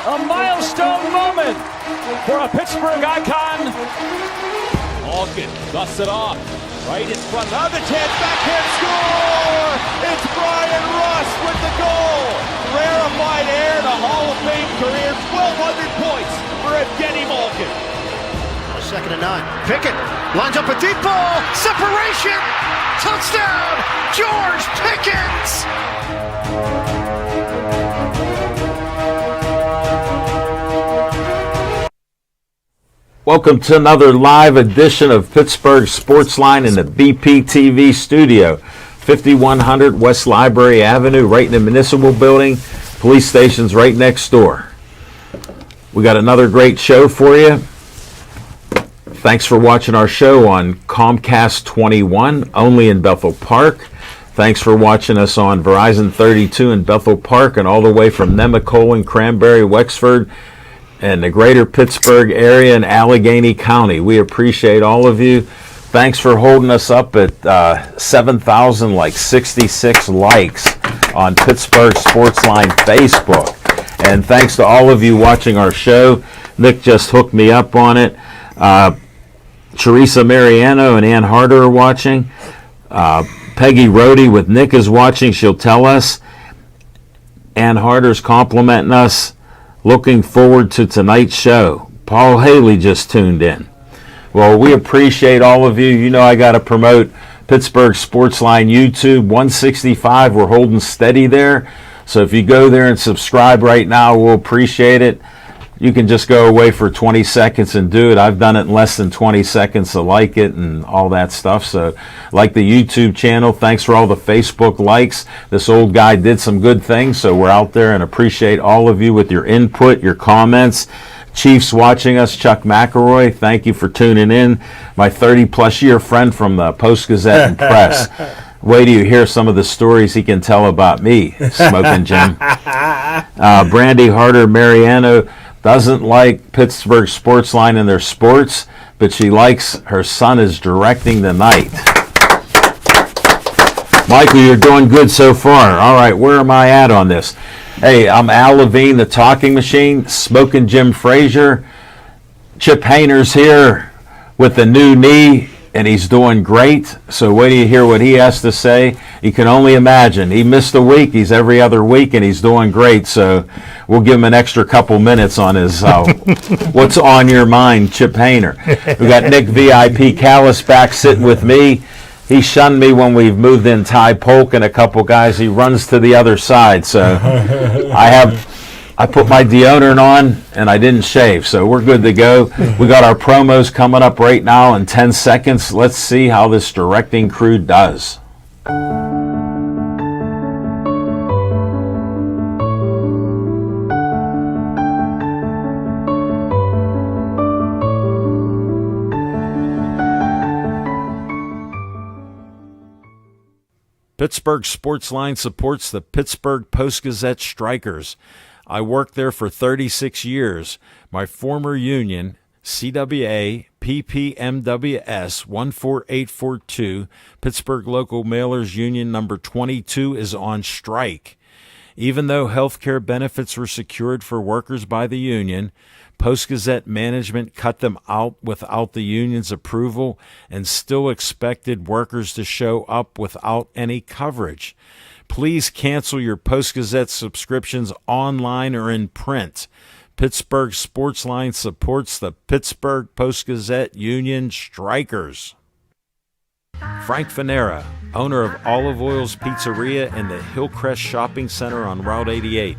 A milestone moment for a Pittsburgh icon. Malkin dusts it off. Right in front. Another chance. Backhand score! It's Brian Rust with the goal. Rarefied air to Hall of Fame career. 1,200 points for Evgeny Malkin. 2nd and 9. Pickett lines up a deep ball. Separation. Touchdown. George Pickens. Welcome to another live edition of Pittsburgh Sportsline in the BPTV studio. 5100 West Library Avenue, right in the municipal building. Police station's right next door. We got another great show for you. Thanks for watching our show on Comcast 21, only in Bethel Park. Thanks for watching us on Verizon 32 in Bethel Park and all the way from Nemacolin, Cranberry, Wexford, and the greater Pittsburgh area and Allegheny County. We appreciate all of you. Thanks for holding us up at 7,066 likes on Pittsburgh Sportsline Facebook. And thanks to all of you watching our show. Nick just hooked me up on it. Teresa Mariano and Ann Harder are watching. Peggy Rohde with Nick is watching. She'll tell us. Ann Harder's complimenting us. Looking forward to tonight's show. Paul Haley just tuned in. Well, we appreciate all of you. You know I got to promote Pittsburgh Sportsline YouTube 165. We're holding steady there. So if you go there and subscribe right now, we'll appreciate it. You can just go away for 20 seconds and do it. I've done it in less than 20 seconds to like it and all that stuff. So like the YouTube channel, thanks for all the Facebook likes. This old guy did some good things, so we're out there and appreciate all of you with your input, your comments. Chiefs watching us, Chuck McElroy, thank you for tuning in. My 30-plus year friend from the Post-Gazette and Press. Wait till you hear some of the stories he can tell about me, Smoking Jim. Brandy Harder Mariano doesn't like Pittsburgh Sportsline in their sports, but she likes her son is directing tonight. Michael, you're doing good so far. All right, where am I at on this? Hey, I'm Al Levine, the Talking Machine, Smoking Jim Frazier. Chip Hayner's here with the new knee, and he's doing great. So wait till you hear what he has to say. You can only imagine. He missed a week. He's every other week, and he's doing great. So we'll give him an extra couple minutes on his what's on your mind, Chip Hayner. We got Nick VIP Callis back sitting with me. He shunned me when we moved in Ty Polk and a couple guys. He runs to the other side. So I put my deodorant on and I didn't shave, so we're good to go. We got our promos coming up right now in 10 seconds. Let's see how this directing crew does. Pittsburgh Sportsline supports the Pittsburgh Post-Gazette Strikers. I worked there for 36 years. My former union, CWA PPMWS 14842, Pittsburgh Local Mailers Union number 22, is on strike. Even though health care benefits were secured for workers by the union, Post-Gazette management cut them out without the union's approval and still expected workers to show up without any coverage. Please cancel your Post-Gazette subscriptions online or in print. Pittsburgh Sportsline supports the Pittsburgh Post-Gazette Union Strikers. Frank Fanera, owner of Olive Oil's Pizzeria and the Hillcrest Shopping Center on Route 88.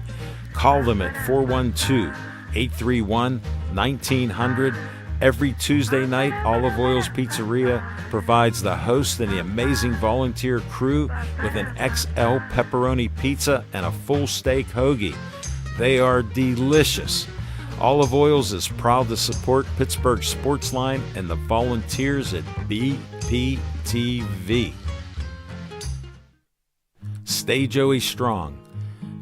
Call them at 412-831-1900. Every Tuesday night, Olive Oil's Pizzeria provides the host and the amazing volunteer crew with an XL pepperoni pizza and a full steak hoagie. They are delicious. Olive Oil's is proud to support Pittsburgh Sportsline and the volunteers at BPTV. Stay Joey strong.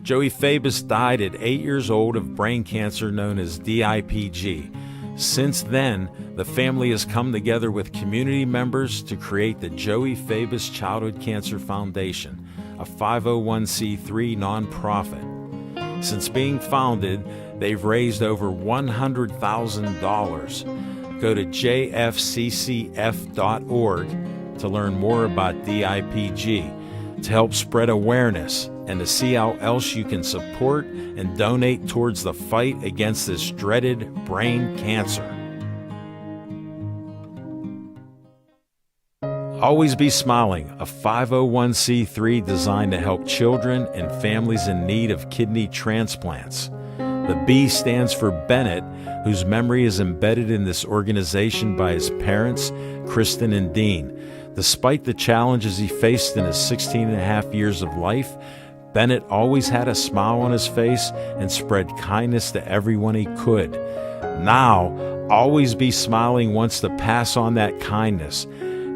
Joey Fabus died at 8 years old of brain cancer known as DIPG. Since then, the family has come together with community members to create the Joey Fabus Childhood Cancer Foundation, a 501c3 nonprofit. Since being founded, they've raised over $100,000. Go to jfccf.org to learn more about DIPG, to help spread awareness, and to see how else you can support and donate towards the fight against this dreaded brain cancer. Always Be Smiling, a 501c3 designed to help children and families in need of kidney transplants. The B stands for Bennett, whose memory is embedded in this organization by his parents, Kristen and Dean. Despite the challenges he faced in his 16 and a half years of life, Bennett always had a smile on his face and spread kindness to everyone he could. Now, Always Be Smiling wants to pass on that kindness.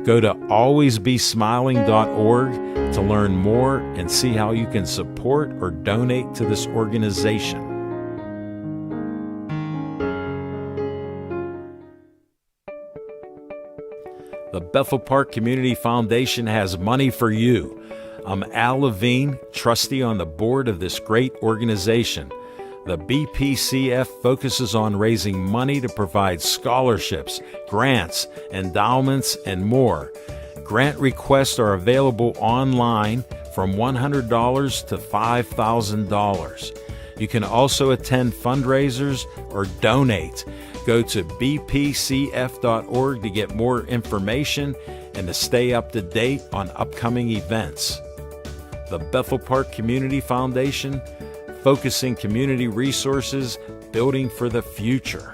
Go to alwaysbesmiling.org to learn more and see how you can support or donate to this organization. The Bethel Park Community Foundation has money for you. I'm Al Levine, trustee on the board of this great organization. The BPCF focuses on raising money to provide scholarships, grants, endowments, and more. Grant requests are available online from $100 to $5,000. You can also attend fundraisers or donate. Go to bpcf.org to get more information and to stay up to date on upcoming events. The Bethel Park Community Foundation, focusing community resources, building for the future.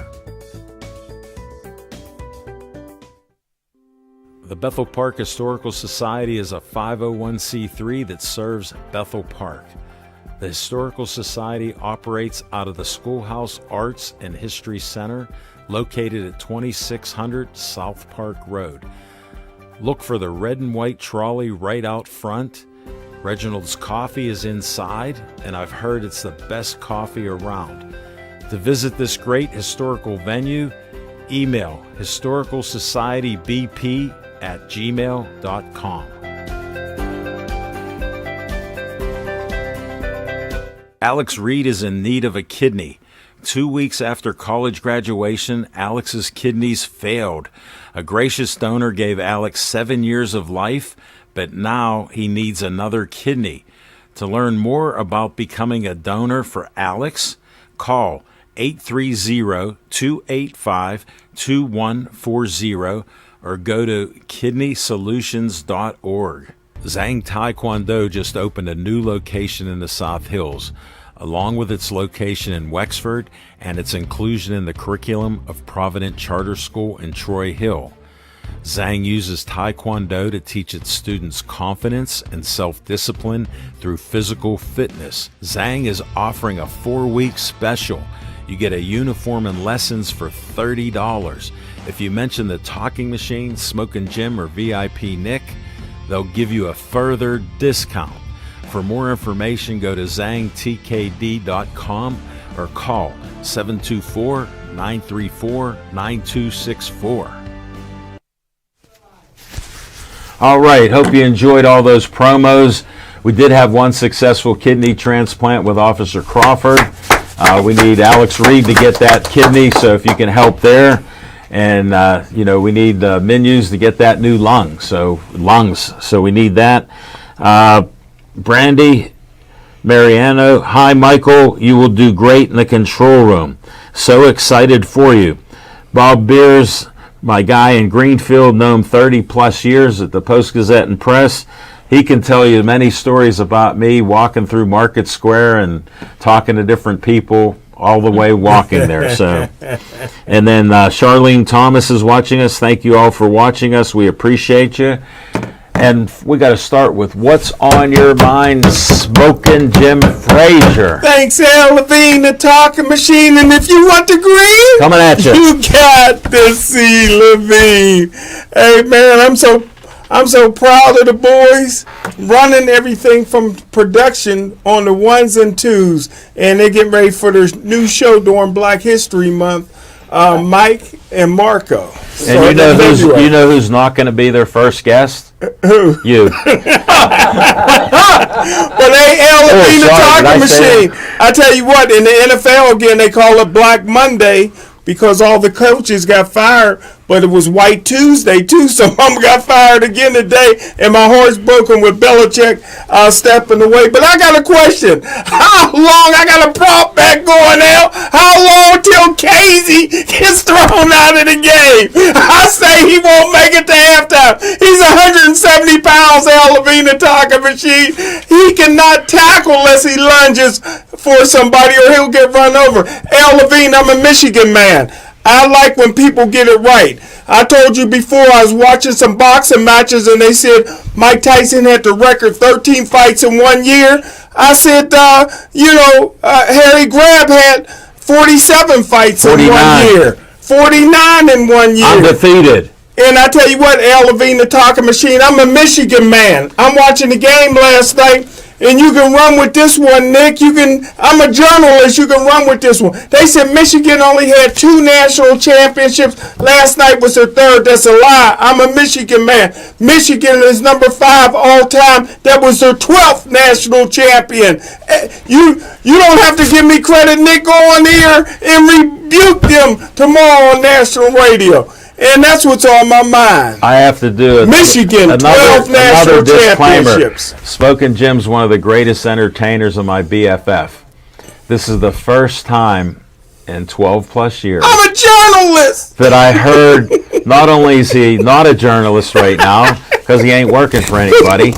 The Bethel Park Historical Society is a 501c3 that serves Bethel Park. The Historical Society operates out of the Schoolhouse Arts and History Center, located at 2600 South Park Road. Look for the red and white trolley right out front. Reginald's Coffee is inside, and I've heard it's the best coffee around. To visit this great historical venue, email historicalsocietybp@gmail.com. Alex Reed is in need of a kidney. 2 weeks after college graduation, Alex's kidneys failed. A gracious donor gave Alex 7 years of life, but now he needs another kidney. To learn more about becoming a donor for Alex, call 830-285-2140 or go to kidneysolutions.org. Zhang Taekwondo just opened a new location in the South Hills, along with its location in Wexford and its inclusion in the curriculum of Provident Charter School in Troy Hill. Zhang uses Taekwondo to teach its students confidence and self-discipline through physical fitness. Zhang is offering a 4-week special. You get a uniform and lessons for $30. If you mention the Talking Machine, Smoking Jim, or VIP Nick, they'll give you a further discount. For more information, go to zhangtkd.com or call 724-934-9264. All right, hope you enjoyed all those promos. We did have one successful kidney transplant with Officer Crawford. We need Alex Reed to get that kidney, so if you can help there. And, we need menus to get that new lungs, so we need that. Brandy Mariano, hi Michael, you will do great in the control room. So excited for you. Bob Beers, my guy in Greenfield, known 30 plus years at the Post-Gazette and Press. He can tell you many stories about me walking through Market Square and talking to different people all the way walking there. So, and then Charlene Thomas is watching us. Thank you all for watching us. We appreciate you. And we got to start with what's on your mind, Smoking Jim Frazier. Thanks, Al Levine, the Talking Machine. And if you want the green, coming at you. You got to see Levine. Hey, man, I'm so proud of the boys running everything from production on the ones and twos. And they're getting ready for their new show during Black History Month Mike and Marco. And you know who's not going to be their first guest? Who? You. But they Levine the talking machine. I tell you what, in the NFL again, they call it Black Monday because all the coaches got fired. But it was White Tuesday too. Some of them got fired again today, and my heart's broken with Belichick stepping away. But I got a question: how long? I got a prop bet going out. How long till Casey gets thrown out of the game? I say he won't make it to halftime. He's 170 pounds, Levine the talking machine. He cannot tackle unless he lunges for somebody, or he'll get run over. Levine, I'm a Michigan man. I like when people get it right. I told you before, I was watching some boxing matches and they said Mike Tyson had the record 13 fights in 1 year. I said, Harry Grab had 47 fights 49. In 1 year. 49 in 1 year. Undefeated. And I tell you what, Levine the talking machine, I'm a Michigan man. I'm watching the game last night. And you can run with this one, Nick. I'm a journalist. You can run with this one. They said Michigan only had 2 national championships. Last night was their 3rd. That's a lie. I'm a Michigan man. Michigan is number 5 all time. That was their 12th national champion. You don't have to give me credit, Nick. Go on here and rebuke them tomorrow on national radio. And that's what's on my mind. I have to do it. Michigan, 12 national championships. Spoken Jim's one of the greatest entertainers of my BFF. This is the first time in 12 plus years I'm a journalist that I heard, not only is he not a journalist right now, because he ain't working for anybody,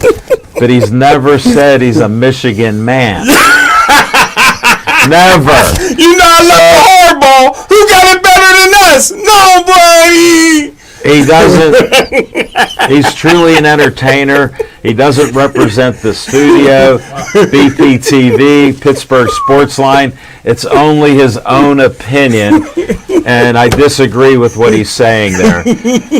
but he's never said he's a Michigan man. Never. You know I love the hardball. Who got it better than us? Nobody. He doesn't. He's truly an entertainer. He doesn't represent the studio, BPTV, Pittsburgh Sportsline. It's only his own opinion, and I disagree with what he's saying there.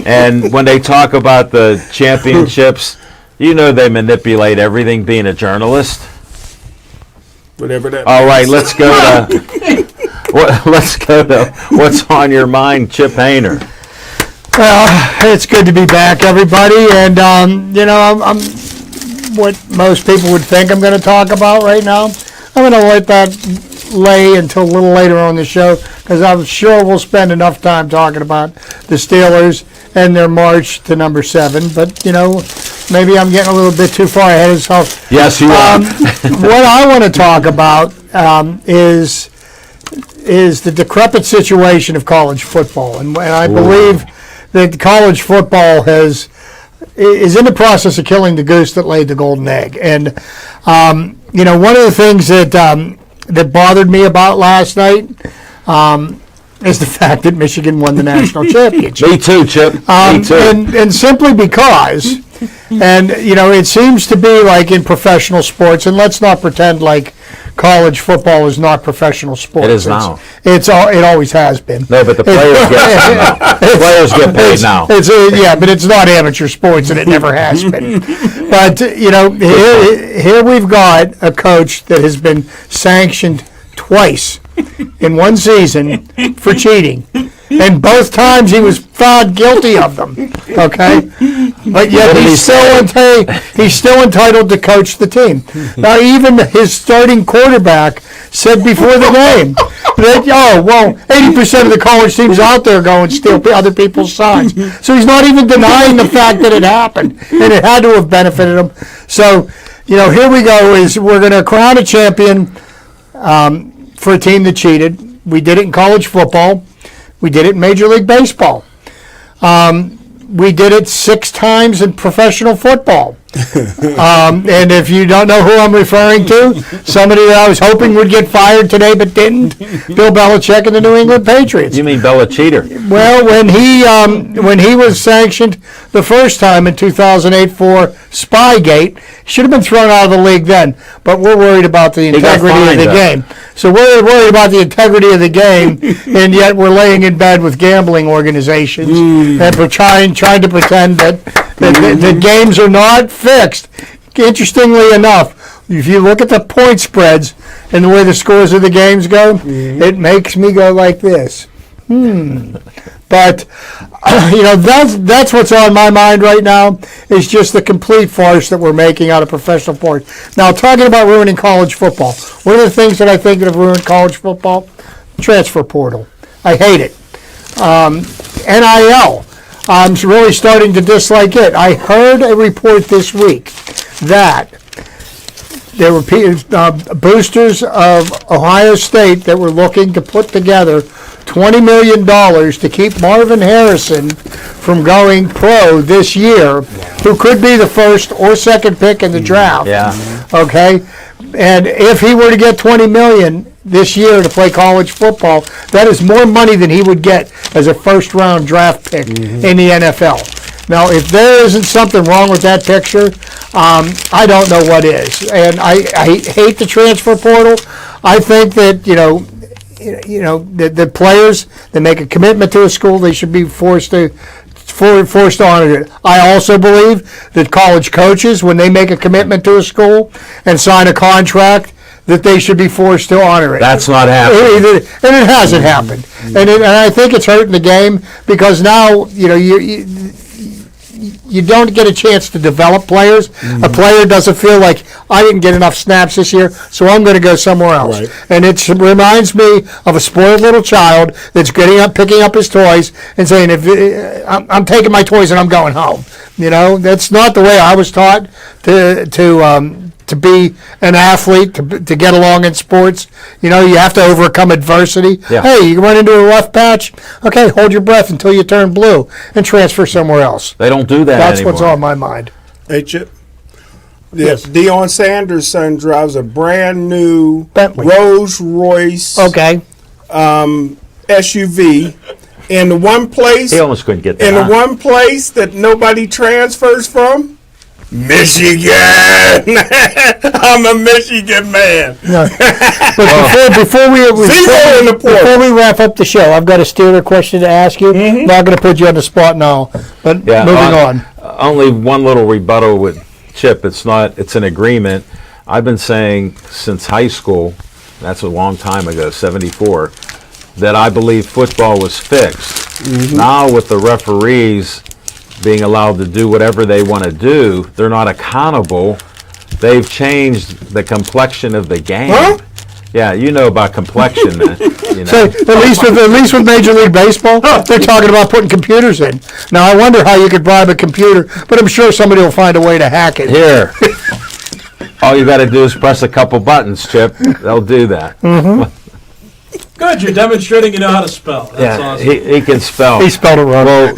And when they talk about the championships, you know they manipulate everything being a journalist. Whatever that All means. right, let's go to what's on your mind, Chip Hayner. Well, it's good to be back, everybody, and I'm what most people would think I'm going to talk about right now. I'm going to let that lay until a little later on the show because I'm sure we'll spend enough time talking about the Steelers and their march to number 7. But maybe I'm getting a little bit too far ahead of myself. Yes, you are. What I want to talk about is the decrepit situation of college football, and I believe that college football is in the process of killing the goose that laid the golden egg. And one of the things that bothered me about last night is the fact that Michigan won the national championship. Me too, Chip. Me too. And simply because, it seems to be like in professional sports, and let's not pretend like college football is not professional sports. It is now. It always has been. No, but the players get paid now. But it's not amateur sports, and it never has been. But here we've got a coach that has been sanctioned twice in one season for cheating, and both times he was found guilty of them. Okay, but yet he's still entitled to coach the team. Now, even his starting quarterback said before the game that 80% of the college teams out there go and steal other people's signs. So he's not even denying the fact that it happened, and it had to have benefited him. So here we go. We're going to crown a champion for a team that cheated. We did it in college football. We did it in Major League Baseball. We did it 6 times in professional football. And if you don't know who I'm referring to, somebody that I was hoping would get fired today but didn't, Bill Belichick and the New England Patriots. You mean Bella Cheater? Well, when he was sanctioned the first time in 2008 for Spygate, should have been thrown out of the league then. But we're worried about the integrity of the game. So we're worried about the integrity of the game, and yet we're laying in bed with gambling organizations, and we're trying to pretend that the games are not fixed. Interestingly enough, if you look at the point spreads and the way the scores of the games go, it makes me go like this. But that's what's on my mind right now is just the complete farce that we're making out of professional sports. Now, talking about ruining college football, one of the things that I think have ruined college football, transfer portal. I hate it. NIL. I'm really starting to dislike it. I heard a report this week that there were boosters of Ohio State that were looking to put together $20 million to keep Marvin Harrison from going pro this year, who could be the first or second pick in the draft. Yeah. Okay? And if he were to get $20 million this year to play college football, that is more money than he would get as a first-round draft pick in the NFL. Now, if there isn't something wrong with that picture, I don't know what is. And I hate the transfer portal. I think that the players that make a commitment to a school, they should be forced to honor it. I also believe that college coaches, when they make a commitment to a school and sign a contract, that they should be forced to honor it. That's not happening. And it hasn't happened. And I think it's hurting the game because now, you don't get a chance to develop players. A player doesn't feel like, I didn't get enough snaps this year, so I'm going to go somewhere else. Right. And it reminds me of a spoiled little child that's picking up his toys and saying, I'm taking my toys and I'm going home. That's not the way I was taught to be an athlete, to get along in sports. You have to overcome adversity. Yeah. Hey, you run into a rough patch, okay, hold your breath until you turn blue and transfer somewhere else. They don't do that That's anymore. what's on my mind. Hey, Chip. Yes. Deion Sanders' son drives a brand new Bentley. Rolls Royce SUV. In the one place, he almost couldn't get that. In the one place that nobody transfers from, Michigan. I'm a Michigan man. No. But before we wrap up the show, I've got a Steeler question to ask you. I'm not going to put you on the spot now, but moving on. Only one little rebuttal with Chip. It's an agreement. I've been saying since high school, that's a long time ago, 74, that I believe football was fixed. Now with the referees being allowed to do whatever they want to do, they're not accountable. They've changed the complexion of the game. Huh? Yeah, you know about complexion. So at least with Major League Baseball, they're talking about putting computers in. Now I wonder how you could bribe a computer, but I'm sure somebody will find a way to hack it. Here, all you got to do is press a couple buttons, Chip. They'll do that. Good, you're demonstrating you know how to spell. That's awesome. He can spell. He spelled it wrong. Well,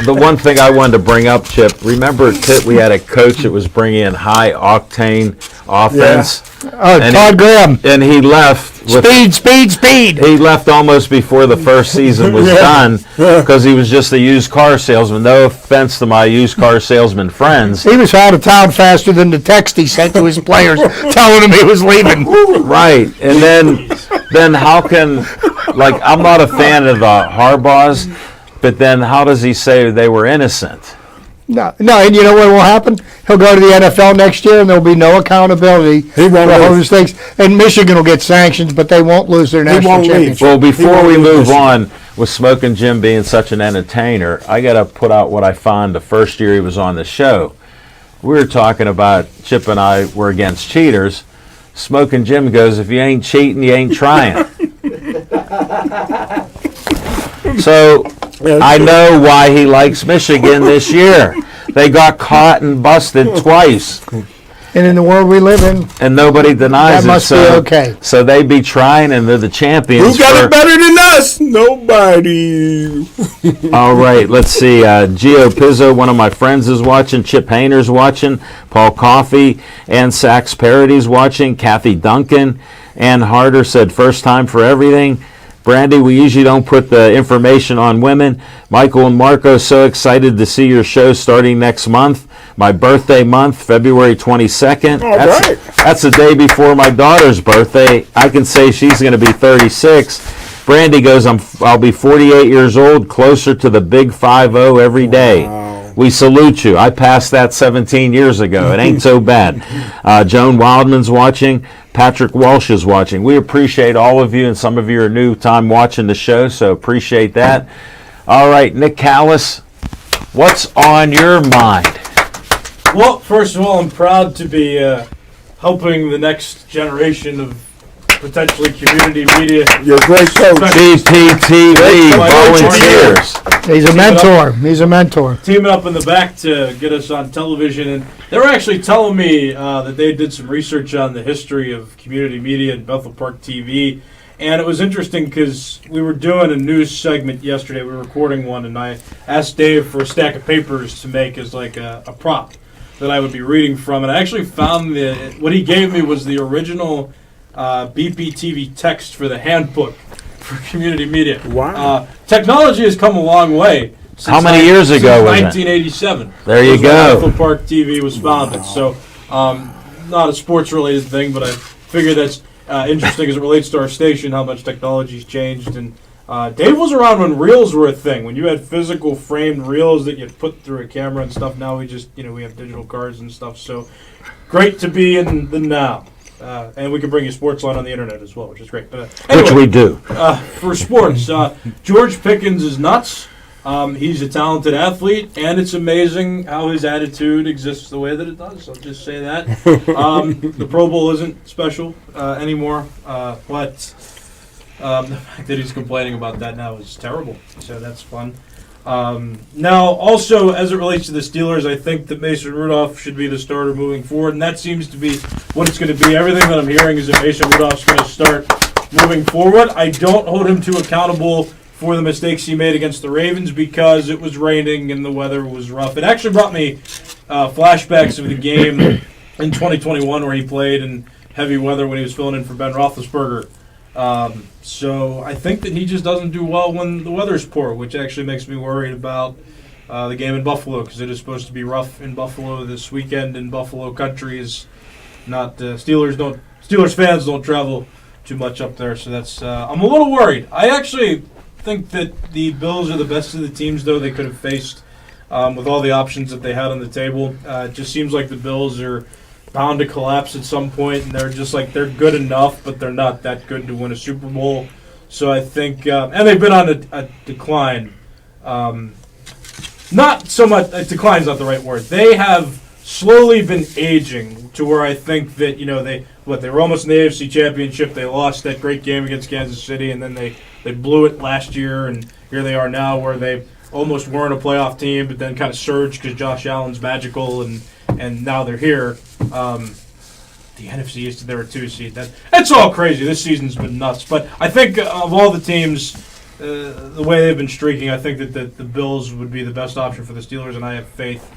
the one thing I wanted to bring up, Chip, remember we had a coach that was bringing in high-octane offense? Yeah. Todd Graham. And he left. Speed. He left almost before the first season was done because he was just a used car salesman. No offense to my used car salesman friends. He was out of town faster than the text he sent to his players telling them he was leaving. Right. And then how can, I'm not a fan of the Harbaughs, but then how does he say they were innocent? No, and you know what will happen? He'll go to the NFL next year, and there'll be no accountability for those mistakes. And Michigan will get sanctions, but they won't lose their national championship. Well, before we move on with Smoking Jim being such an entertainer, I got to put out what I found the first year he was on the show. We were talking about, Chip and I were against cheaters. Smoking Jim goes, if you ain't cheating, you ain't trying. So I know why he likes Michigan this year. They got caught and busted twice. And in the world we live in, and nobody denies that must be okay. So they be trying, and they're the champions. Who got it better than us? Nobody. All right, let's see. Gio Pizzo, one of my friends, is watching. Chip Hayner's watching. Paul Coffey and Sax Parody's watching. Kathy Duncan. Ann Harder said, first time for everything. Brandy, we usually don't put the information on women. Michael and Marco, so excited to see your show starting next month. My birthday month, February 22nd. That's the day before my daughter's birthday. I can say she's going to be 36. Brandy goes, I'll be 48 years old, closer to the big 5-0 every day. Wow. We salute you. I passed that 17 years ago. It ain't so bad. Joan Wildman's watching. Patrick Walsh is watching. We appreciate all of you, and some of you are new time watching the show, so appreciate that. All right, Nick Callis, what's on your mind? Well, first of all, I'm proud to be helping the next generation of potentially community media. You're a great coach. CPTV volunteers. He's a mentor. He's a mentor. Teaming up in the back to get us on television. And they were actually telling me that they did some research on the history of community media and Bethel Park TV. And it was interesting because we were doing a news segment yesterday. We were recording one, and I asked Dave for a stack of papers to make as like a prop that I would be reading from. And I actually found what he gave me was the original BPTV text for the handbook for community media. Wow. Technology has come a long way. How many years ago was it? 1987. There you go. Bethel Park TV was founded. So, not a sports-related thing, but I figure that's interesting as it relates to our station, how much technology's changed. And Dave was around when reels were a thing, when you had physical framed reels that you'd put through a camera and stuff. Now we just, we have digital cards and stuff. So, great to be in the now. And we can bring you Sportsline on the internet as well, which is great. But anyway, Which we do. For sports, George Pickens is nuts. He's a talented athlete, and it's amazing how his attitude exists the way that it does. I'll just say that. The Pro Bowl isn't special anymore, but the fact that he's complaining about that now is terrible. So that's fun. Now, also, as it relates to the Steelers, I think that Mason Rudolph should be the starter moving forward, and that seems to be what it's going to be. Everything that I'm hearing is that Mason Rudolph's going to start moving forward. I don't hold him to accountable for the mistakes he made against the Ravens because it was raining and the weather was rough. It actually brought me flashbacks of the game in 2021 where he played in heavy weather when he was filling in for Ben Roethlisberger. So I think that he just doesn't do well when the weather's poor, which actually makes me worried about the game in Buffalo because it is supposed to be rough in Buffalo this weekend. In Buffalo country is not Steelers fans don't travel too much up there, so that's I'm a little worried. I actually think that the Bills are the best of the teams, though they could have faced with all the options that they had on the table. It just seems like the Bills are bound to collapse at some point, and they're just like they're good enough, but they're not that good to win a Super Bowl. So I think, and they've been on a decline. Not so much decline's not the right word. They have slowly been aging to where I think that they were almost in the AFC Championship. They lost that great game against Kansas City, and then they blew it last year, and here they are now where they almost weren't a playoff team, but then kind of surged because Josh Allen's magical, and now they're here. The NFC East, they were 2 seed. That's all crazy. This season's been nuts. But I think of all the teams, the way they've been streaking, I think that the Bills would be the best option for the Steelers, and I have faith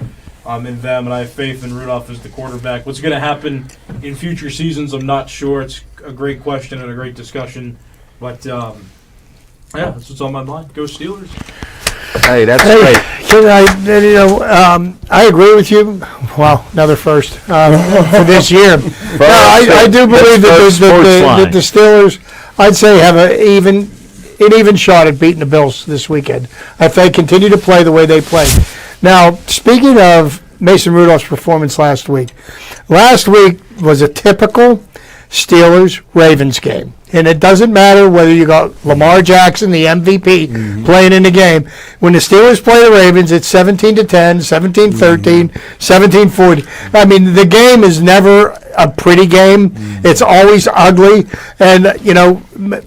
in them, and I have faith in Rudolph as the quarterback. What's going to happen in future seasons, I'm not sure. It's a great question and a great discussion. But, yeah, that's what's on my mind. Go Steelers. Hey, that's great. I agree with you. Well, another first for this year. I do believe that the Steelers, I'd say, have an even shot at beating the Bills this weekend if they continue to play the way they play. Now, speaking of Mason Rudolph's performance last week was a typical Steelers-Ravens game. And it doesn't matter whether you got Lamar Jackson, the MVP, playing in the game. When the Steelers play the Ravens, it's 17-10, 17-13, 17-40. I mean, the game is never a pretty game. It's always ugly. And,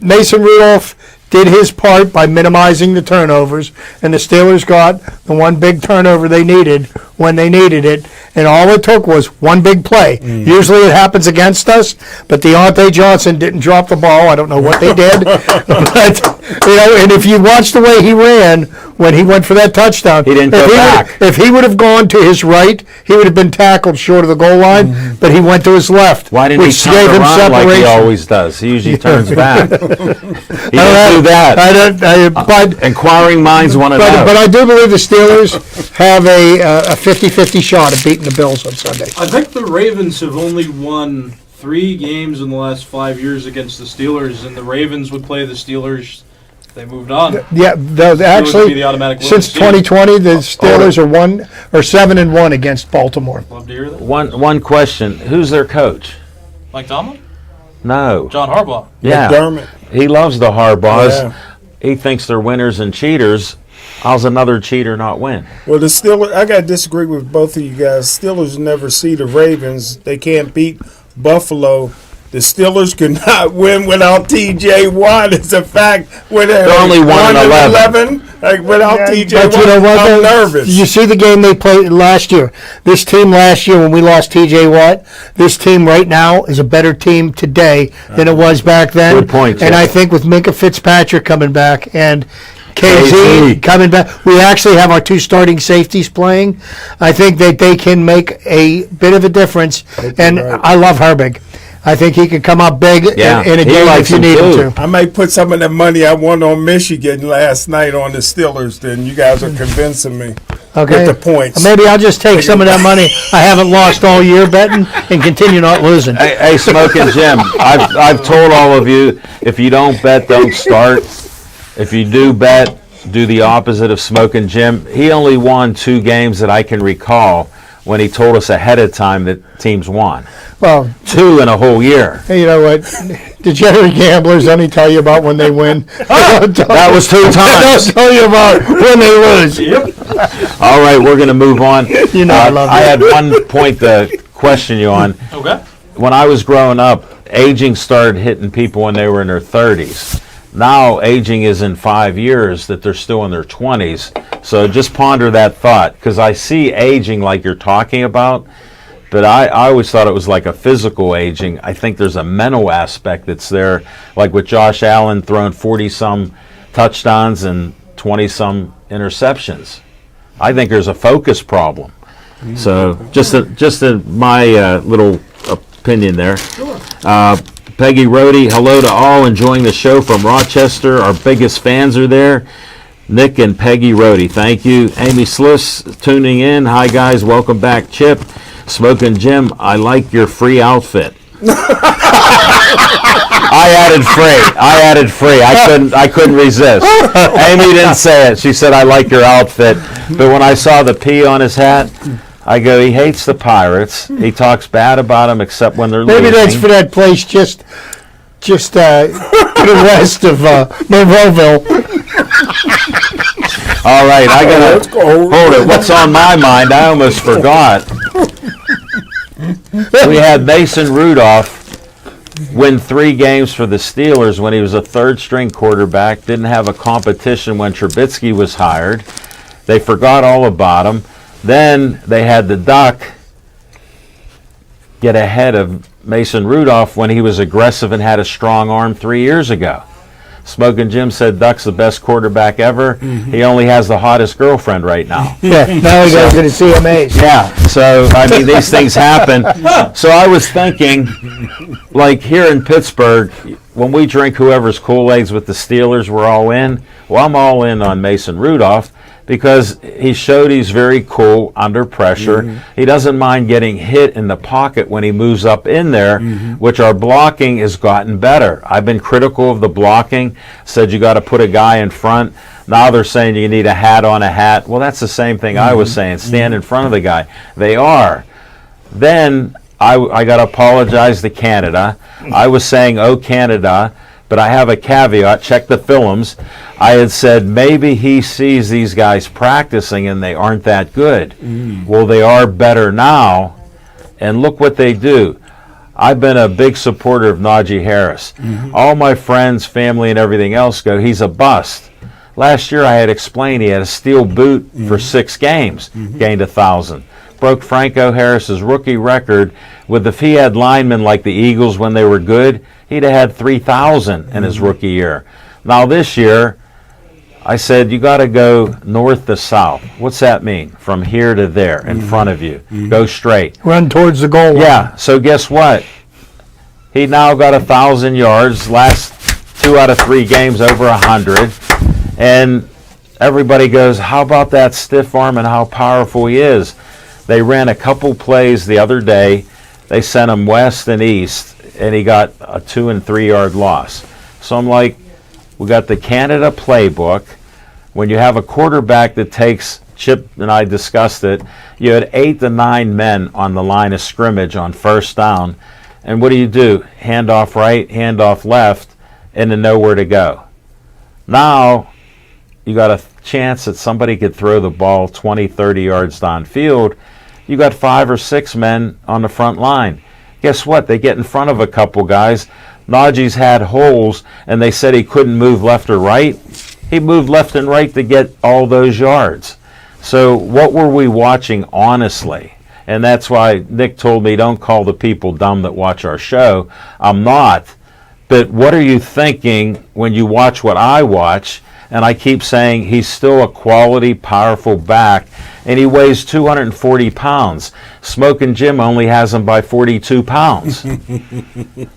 Mason Rudolph did his part by minimizing the turnovers, and the Steelers got the one big turnover they needed when they needed it, and all it took was one big play. Usually it happens against us, but Deontay Johnson didn't drop the ball. I don't know what they did. But, and if you watch the way he ran when he went for that touchdown, he didn't go back. If he would have gone to his right, he would have been tackled short of the goal line, but he went to his left. Why didn't he turn around like he always does? He usually turns back. He didn't do that. Inquiring minds want to know. But I do believe the Steelers have a 50-50 shot at beating the Bills on Sunday. I think the Ravens have only won 3 games in the last 5 years against the Steelers, and the Ravens would play the Steelers. They moved on. Yeah, actually, since 2020, the Steelers are 7-1 against Baltimore. Love to hear that. One question: who's their coach? Mike Tomlin? No. John Harbaugh. Yeah. McDermott. He loves the Harbaughs. Yeah. He thinks they're winners and cheaters. How's another cheater not win? Well, the Steelers, I got to disagree with both of you guys. Steelers never see the Ravens. They can't beat Buffalo. The Steelers could not win without T.J. Watt. It's a fact. They're only 1-11. Like, without T.J. But Watt, you know what? I'm nervous. You see the game they played last year. This team last year, when we lost T.J. Watt, this team right now is a better team today than it was back then. Good point, And Jeff. I think with Minka Fitzpatrick coming back and KZ coming back, we actually have our 2 starting safeties playing. I think that they can make a bit of a difference. And right. I love Herbig. I think he can come up big Yeah, in a he game likes if you him need too. him to. I may put some of the money I won on Michigan last night on the Steelers. Then you guys are convincing me Okay. with the points. Maybe I'll just take some of that money I haven't lost all year betting and continue not losing. Hey, Smoking Jim, I've told all of you, if you don't bet, don't start. If you do bet, do the opposite of Smoking Jim. He only won 2 games that I can recall when he told us ahead of time that teams won. Well, 2 in a whole year. you know what? Degenerate gamblers only tell you about when they win. That was 2 times. They'll tell you about when they lose. All right, we're going to move on. You know I love I that. had one point to question you on. Okay. When I was growing up, aging started hitting people when they were in their 30s. Now, aging is in 5 years that they're still in their 20s. So just ponder that thought, because I see aging like you're talking about, but I always thought it was like a physical aging. I think there's a mental aspect that's there, like with Josh Allen throwing 40-some touchdowns and 20-some interceptions. I think there's a focus problem. So just my little opinion there. Peggy Rohde, hello to all enjoying the show from Rochester. Our biggest fans are there. Nick and Peggy Rohde, thank you. Amy Sliss tuning in. Hi guys, welcome back. Chip, Smoking Jim, I like your free outfit. I added free. I couldn't resist. Amy didn't say it. She said I like your outfit. But when I saw the P on his hat, I go, he hates the Pirates. He talks bad about them except when they're losing. Maybe that's for that place just to the west of Monroeville. All right, I gotta hold it. What's on my mind? I almost forgot. We had Mason Rudolph win 3 games for the Steelers when he was a 3rd-string quarterback. Didn't have a competition when Trubisky was hired. They forgot all about him. Then they had the Duck get ahead of Mason Rudolph when he was aggressive and had a strong arm 3 years ago. Smoking Jim said Duck's the best quarterback ever. Mm-hmm. He only has the hottest girlfriend right now. Yeah, now he goes to the CMAs. Yeah, so, I mean, these things happen. So I was thinking, like here in Pittsburgh, when we drink whoever's Kool-Aids with the Steelers, we're all in. Well, I'm all in on Mason Rudolph because he showed he's very cool under pressure. Mm-hmm. He doesn't mind getting hit in the pocket when he moves up in there, which our blocking has gotten better. I've been critical of the blocking, said you got to put a guy in front. Now they're saying you need a hat on a hat. Well, that's the same thing I was saying. Stand in front of the guy. They are. Then I got to apologize to Canada. I was saying, oh, Canada, but I have a caveat. Check the films. I had said maybe he sees these guys practicing and they aren't that good. Well, they are better now, and look what they do. I've been a big supporter of Najee Harris. All my friends, family, and everything else go, he's a bust. Last year I had explained he had a steel boot for 6 games, gained 1,000. Broke Franco Harris's rookie record with if he had linemen like the Eagles when they were good, he'd have had 3,000 in his rookie year. Now this year, I said, you got to go north to south. What's that mean? From here to there, in front of you. Go straight. Run towards the goal line. Yeah, so guess what? He now got 1,000 yards, last 2 out of 3 games over 100. And everybody goes, how about that stiff arm and how powerful he is? They ran a couple plays the other day. They sent him west and east, and he got a 2 and 3 yard loss. So I'm like, we got the Canada playbook. When you have a quarterback that takes, Chip and I discussed it, you had 8 to 9 men on the line of scrimmage on first down, And what do? Hand off right, hand off left, and then nowhere to go. Now, you got a chance that somebody could throw the ball 20, 30 yards downfield. You got 5 or 6 men on the front line. Guess what? They get in front of a couple guys. Najee's had holes, and they said he couldn't move left or right. He moved left and right to get all those yards. So what were we watching honestly? And that's why Nick told me, don't call the people dumb that watch our show. I'm not. But what are you thinking when you watch what I watch? And I keep saying he's still a quality, powerful back, and he weighs 240 pounds. Smoking Jim only has him by 42 pounds.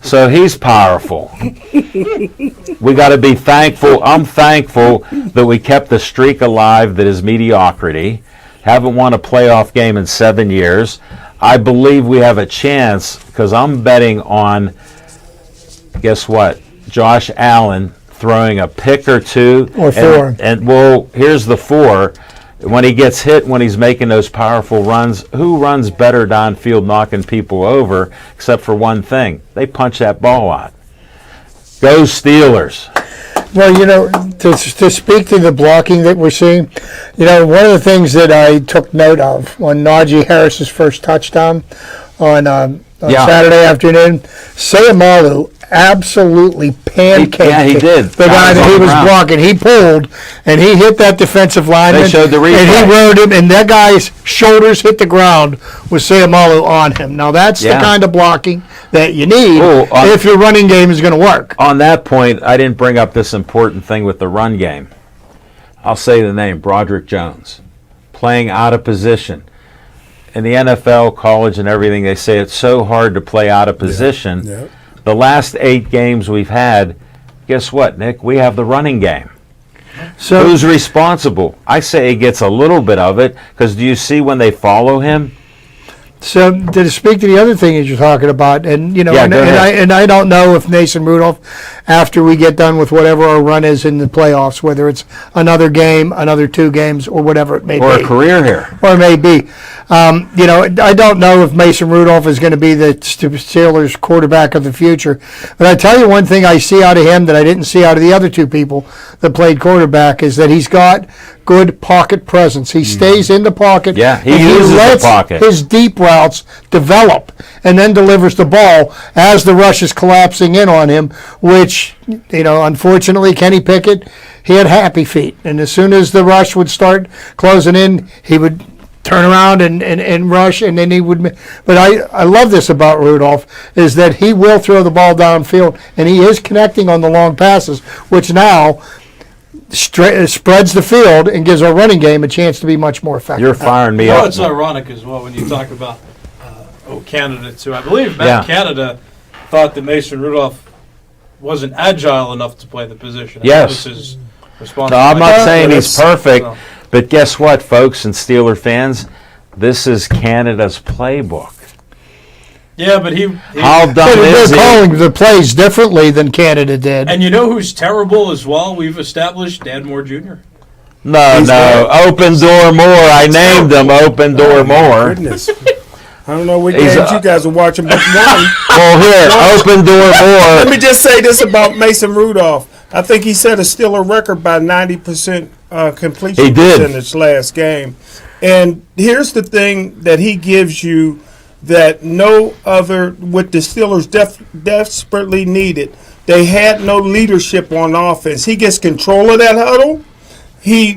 So he's powerful. We got to be thankful. I'm thankful that we kept the streak alive that is mediocrity. Haven't won a playoff game in 7 years. I believe we have a chance because I'm betting on, guess what, Josh Allen throwing a pick or two. Or 4. And well, here's the 4. When he gets hit, when he's making those powerful runs, who runs better downfield knocking people over except for one thing? They punch that ball out. Go Steelers. Well, to speak to the blocking that we're seeing, one of the things that I took note of on Najee Harris's first touchdown on Saturday afternoon, Sayamalu absolutely pancaked he did. the guy that he was blocking. He pulled, and he hit that defensive lineman. They showed the replay. And he rode him, and that guy's shoulders hit the ground with Sayamalu on him. Now, that's the kind of blocking that you need if your running game is going to work. On that point, I didn't bring up this important thing with the run game. I'll say the name, Broderick Jones, playing out of position. In the NFL, college, and everything, they say it's so hard to play out of position. Yeah. The last 8 games we've had, guess what, Nick? We have the running game. So who's responsible? I say he gets a little bit of it, because do you see when they follow him? So to speak to the other thing that you're talking about, and I don't know if Mason Rudolph, after we get done with whatever our run is in the playoffs, whether it's another game, another 2 games, or whatever it may be, or a career here, or it may be. I don't know if Mason Rudolph is going to be the Steelers quarterback of the future. But I tell you one thing I see out of him that I didn't see out of the other 2 people that played quarterback is that he's got good pocket presence. He stays in the pocket. Yeah, he uses the pocket. His deep routes develop and then delivers the ball as the rush is collapsing in on him, which, unfortunately, Kenny Pickett, he had happy feet. And as soon as the rush would start closing in, he would turn around and rush, and then he would. But I love this about Rudolph, is that he will throw the ball downfield, and he is connecting on the long passes, which now spreads the field and gives our running game a chance to be much more effective. You're firing me up. It's ironic as well when you talk about Canada too. I believe Matt Canada thought that Mason Rudolph wasn't agile enough to play the position. Yes. That was his response. No, I'm not saying he's perfect, but guess what, folks and Steeler fans? This is Canada's playbook. Yeah, but how dumb is they're calling the plays differently than Canada did. And you know who's terrible as well? We've established Dan Moore Jr. No, Open Door Moore. I named him Open Door Moore. Goodness. I don't know what games you guys are watching, but one. Well, here, Open Door Moore. Let me just say this about Mason Rudolph. I think he set a Steeler record by 90% completion percentage last game. And here's the thing that he gives you that no other, what the Steelers desperately needed. They had no leadership on offense. He gets control of that huddle. He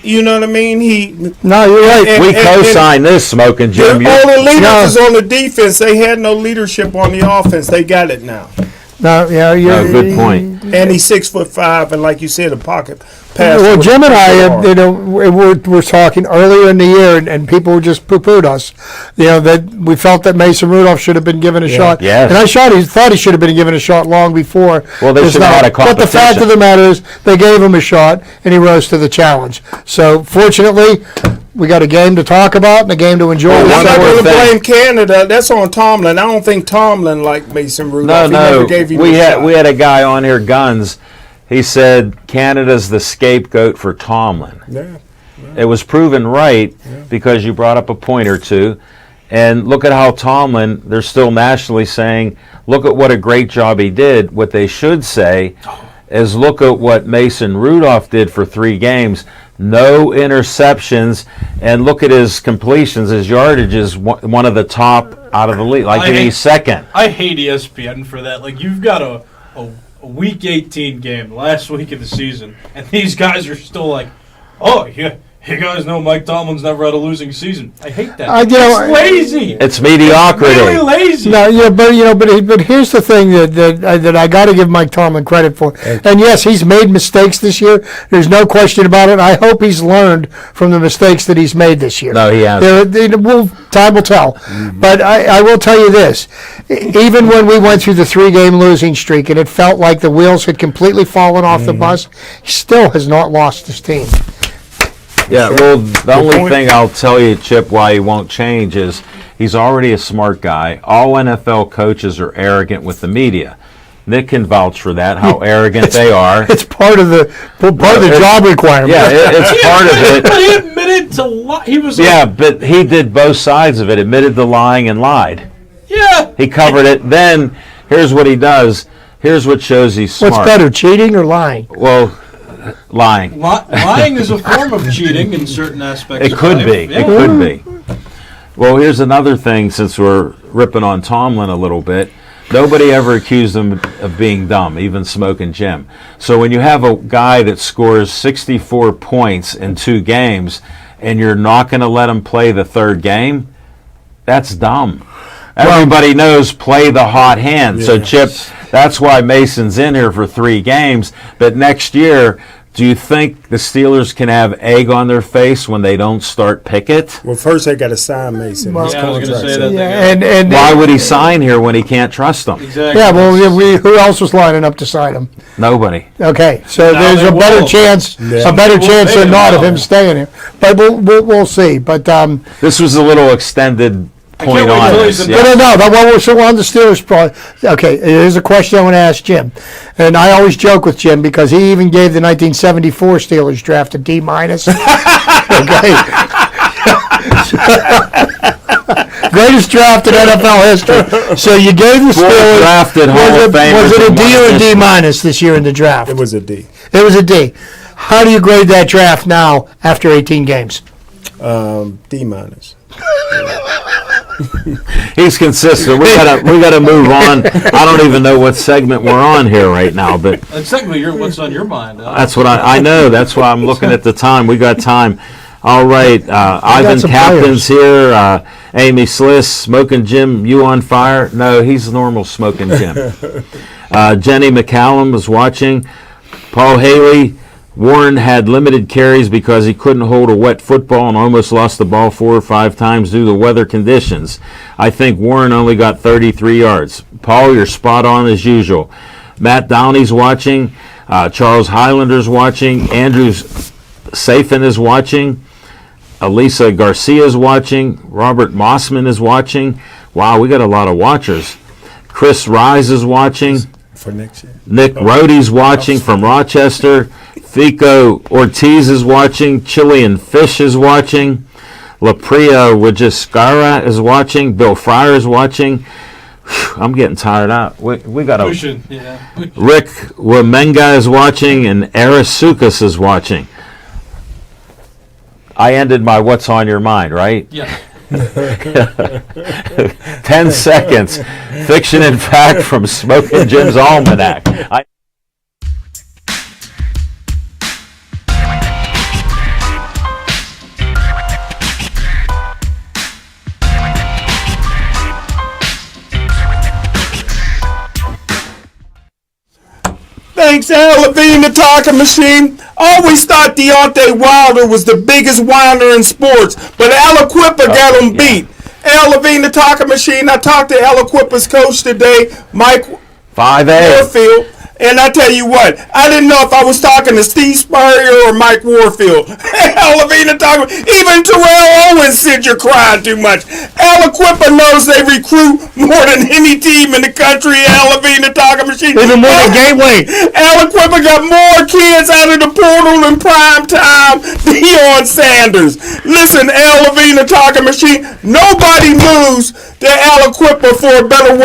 you know what I mean? No, you're right. We co-signed this, Smoking Jim. All the leaders is on the defense. They had no leadership on the offense. They got it now. No, good point. And he's 6'5", and like you said, a pocket pass. Well, Jim and I, we're talking earlier in the year, and people just poo-pooed us. That we felt that Mason Rudolph should have been given a shot. Yes. And I thought he should have been given a shot long before. Well, they should have had a competition. But the fact of the matter is, they gave him a shot, and he rose to the challenge. So, fortunately, we got a game to talk about and a game to enjoy. I'm not going to blame Canada. That's on Tomlin. I don't think Tomlin liked Mason Rudolph. No. We had a guy on here, Guns. He said Canada's the scapegoat for Tomlin. Yeah. It was proven right because you brought up a point or two. And look at how Tomlin, they're still nationally saying, look at what a great job he did. What they should say is look at what Mason Rudolph did for 3 games. No interceptions, and look at his completions. His yardage is one of the top out of the league. Like he's second. I hate ESPN for that. Like, you've got a Week 18 game, last week of the season, and these guys are still like, oh, yeah. You guys know Mike Tomlin's never had a losing season. I hate that. It's lazy. It's mediocrity. It's really lazy. No, yeah, but here's the thing that I got to give Mike Tomlin credit for. And yes, he's made mistakes this year. There's no question about it. I hope he's learned from the mistakes that he's made this year. No, he hasn't. Time will tell. Mm-hmm. But I will tell you this: even when we went through the 3-game losing streak and it felt like the wheels had completely fallen off the bus, he still has not lost his team. Yeah, well, the only thing I'll tell you, Chip, why he won't change is he's already a smart guy. All NFL coaches are arrogant with the media. Nick can vouch for that, how arrogant they are. It's part of the job requirement. Yeah, it's part of it. But he admitted to lie. He was like, yeah, but he did both sides of it, admitted to lying and lied. Yeah. He covered it. Then, here's what he does. Here's what shows he's smart. What's better, cheating or lying? Well, lying. Lying is a form of cheating in certain aspects. It could be. Yeah. It could be. Well, here's another thing, since we're ripping on Tomlin a little bit. Nobody ever accused him of being dumb, even Smoking Jim. So when you have a guy that scores 64 points in 2 games and you're not going to let him play the 3rd game, that's dumb. Everybody knows play the hot hand. Yes. So, Chip, that's why Mason's in here for 3 games. But next year, do you think the Steelers can have egg on their face when they don't start Pickett? Well, first they got to sign Mason. Well, His Yeah, I was going to contract's say up. that. Yeah, and Why would he sign here when he can't trust them? Exactly. yeah, well, who else was lining up to sign him? Nobody. Okay, so Now there's they a better will. chance, Yeah. a better We'll chance pay than him not of now. him staying here. But we'll see. But This was a little extended point can't wait on till this. he's no, but while we're still on the Steelers, okay, here's a question I want to ask Jim. And I always joke with Jim because he even gave the 1974 Steelers draft a D-. Okay. Greatest draft in NFL history. So you gave the Steelers. Drafted Hall of Famers Was it a in D one or a history. D- this year in the draft? It was a D. It was a D. How do you grade that draft now after 18 games? D-. He's consistent. We gotta move on. I don't even know what segment we're on here right now, but That's technically what's on your mind. that's what I know. That's why I'm looking at the time. We got time. All right, Ivan some Captain's here. Amy Sliss, Smoking Jim, you on fire? No, he's normal Smoking Jim. Jenny McCallum is watching. Paul Haley, Warren had limited carries because he couldn't hold a wet football and almost lost the ball 4 or 5 times due to weather conditions. I think Warren only got 33 yards. Paul, you're spot on as usual. Matt Downey's watching. Charles Highlander's watching. Andrew Safin is watching. Elisa Garcia's watching. Robert Mossman is watching. Wow, we got a lot of watchers. Chris Rise is watching. For next year. Nick Rohde's watching from Rochester. Fico Ortiz is watching. Chilean Fish is watching. LaPria Wajiskara is watching. Bill Fryer is watching. Whew, I'm getting tired out. We got We a should, yeah. Rick Wamenga is watching, and Arisukas is watching. I ended my what's on your mind, right? Yeah. 10 seconds. Fiction and fact from Smoking Jim's Almanac. Thanks, Al Levine, the talking machine. Always thought Deontay Wilder was the biggest whiner in sports, but Aliquippa got him beat. Al Levine, the talking machine. I talked to Aliquippa's coach today, Mike 5A. Warfield, and I tell you what, I didn't know if I was talking to Steve Spurrier or Mike Warfield. Levine talking. Even Terrell Owens said you're crying too much. Aliquippa knows they recruit more than any team in the country. Levine talking machine. Even more than Gateway. Aliquippa got more kids out of the portal in prime time. Deion Sanders. Listen, Levine talking machine. Nobody moves to Aliquippa for a better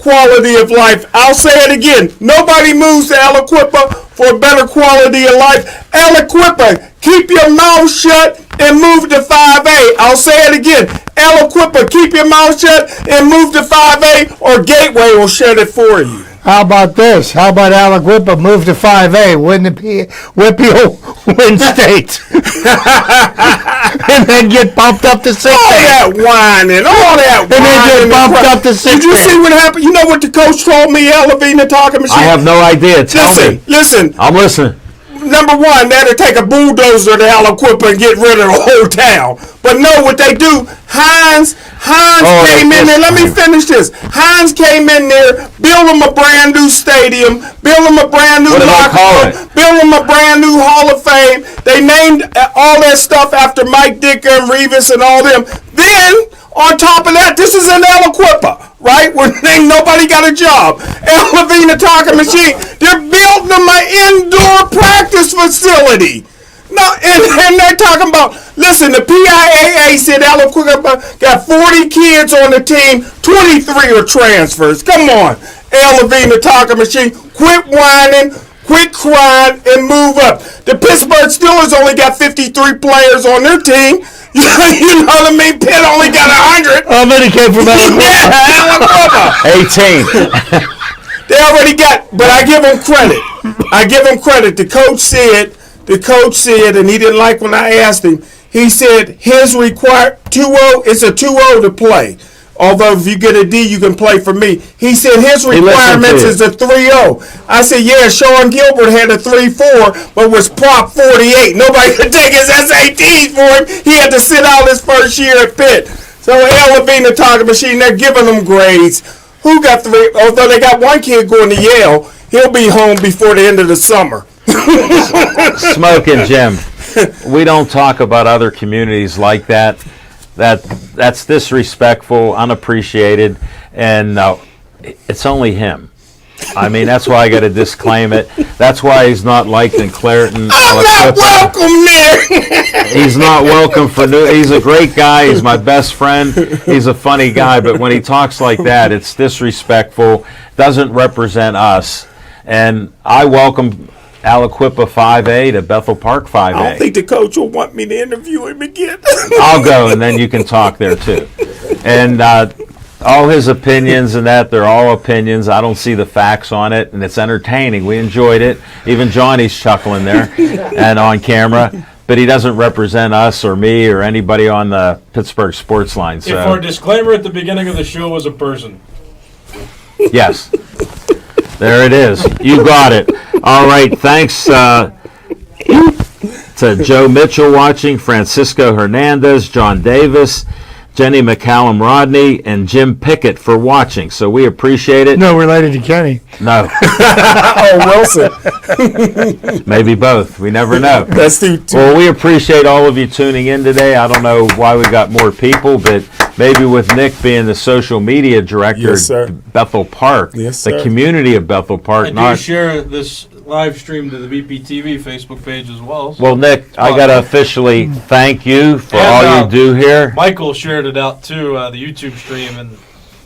quality of life. I'll say it again. Nobody moves to Aliquippa for a better quality of life. Aliquippa, keep your mouth shut and move to 5A. I'll say it again. Aliquippa, keep your mouth shut and move to 5A, or Gateway will shut it for you. How about this? How about Aliquippa move to 5A? Wouldn't it be Whippy win state? And then get bumped up to 6A. All that whining, all that whining. And then get bumped up to 6A. Did you see what happened? You know what the coach told me, Levine talking machine? I have no idea. Tell me. Listen. I'm listening. Number one, they had to take a bulldozer to Aliquippa and get rid of the whole town. But no, what they do, Hines came in there. Let me finish this. Hines came in there, built them a brand new stadium, built them a brand new locker room, built them a brand new Hall of Fame. They named all that stuff after Mike Dicker and Revis and all them. Then, on top of that, this is in Aliquippa, right? Where ain't nobody got a job. Levine talking machine. They're building them an indoor practice facility. No, and they're talking about, listen, the PIAA said Aliquippa got 40 kids on the team, 23 are transfers. Come on, Levine talking machine. Quit whining, quit crying, and move up. The Pittsburgh Steelers only got 53 players on their team. You know what I mean? Pitt only got 100. How many came from Aliquippa? 18. They already got, but I give them credit. The coach said, and he didn't like when I asked him, he said his required 2-0, it's a 2-0 to play. Although if you get a D, you can play for me. He said his requirements is a 3-0. I said, yeah, Sean Gilbert had a 3-4, but was Prop 48. Nobody could take his SATs for him. He had to sit out his first year at Pitt. So Levine talking machine, they're giving them grades. Who got 3? Although they got one kid going to Yale, he'll be home before the end of the summer. Smoking Jim, we don't talk about other communities like that. That's disrespectful, unappreciated, and it's only him. I mean, that's why I got to disclaim it. That's why he's not liked in Clareton. I'm not welcome there. He's not welcome for new. He's a great guy. He's my best friend. He's a funny guy, but when he talks like that, it's disrespectful. Doesn't represent us. And I welcome Aliquippa 5A to Bethel Park 5A. I don't think the coach will want me to interview him again. I'll go, and then you can talk there too. And all his opinions and that, they're all opinions. I don't see the facts on it, and it's entertaining. We enjoyed it. Even Johnny's chuckling there and on camera. But he doesn't represent us or me or anybody on the Pittsburgh Sportsline. So. If our disclaimer at the beginning of the show was a person. Yes. There it is. You got it. All right. Thanks to Joe Mitchell watching, Francisco Hernandez, John Davis, Jenny McCallum Rodney, and Jim Pickett for watching. So we appreciate it. No related to Kenny. No. Wilson. Maybe both. We never know. That's the Well, we appreciate all of you tuning in today. I don't know why we got more people, but maybe with Nick being the social media director at Bethel Park, the community of Bethel Park. I do share this live stream to the BPTV Facebook page as well. So. Well, Nick, I got to officially thank you for all you do here. Michael shared it out too, the YouTube stream and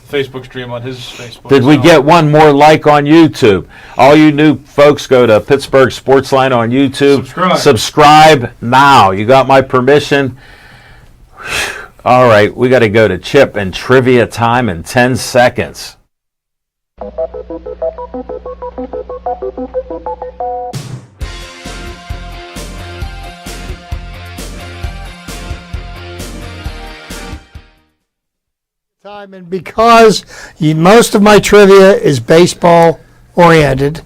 Facebook stream on his Facebook. Did we get one more like on YouTube? All you new folks, go to Pittsburgh Sportsline on YouTube. Subscribe now. You got my permission. All right, we got to go to Chip and trivia time in 10 seconds. Time, and because most of my trivia is baseball oriented,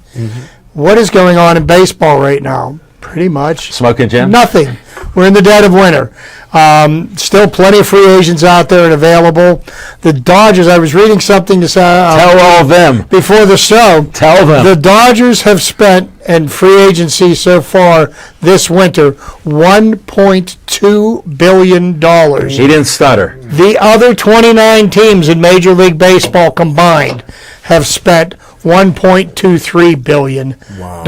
what is going on in baseball right now? Pretty much Smoking Jim? nothing. We're in the dead of winter. Still plenty of free agents out there and available. The Dodgers, I was reading something to say. Tell all of them. Before the show. Tell them. The Dodgers have spent in free agency so far this winter $1.2 billion. He didn't stutter. The other 29 teams in Major League Baseball combined have spent $1.23 billion. Wow.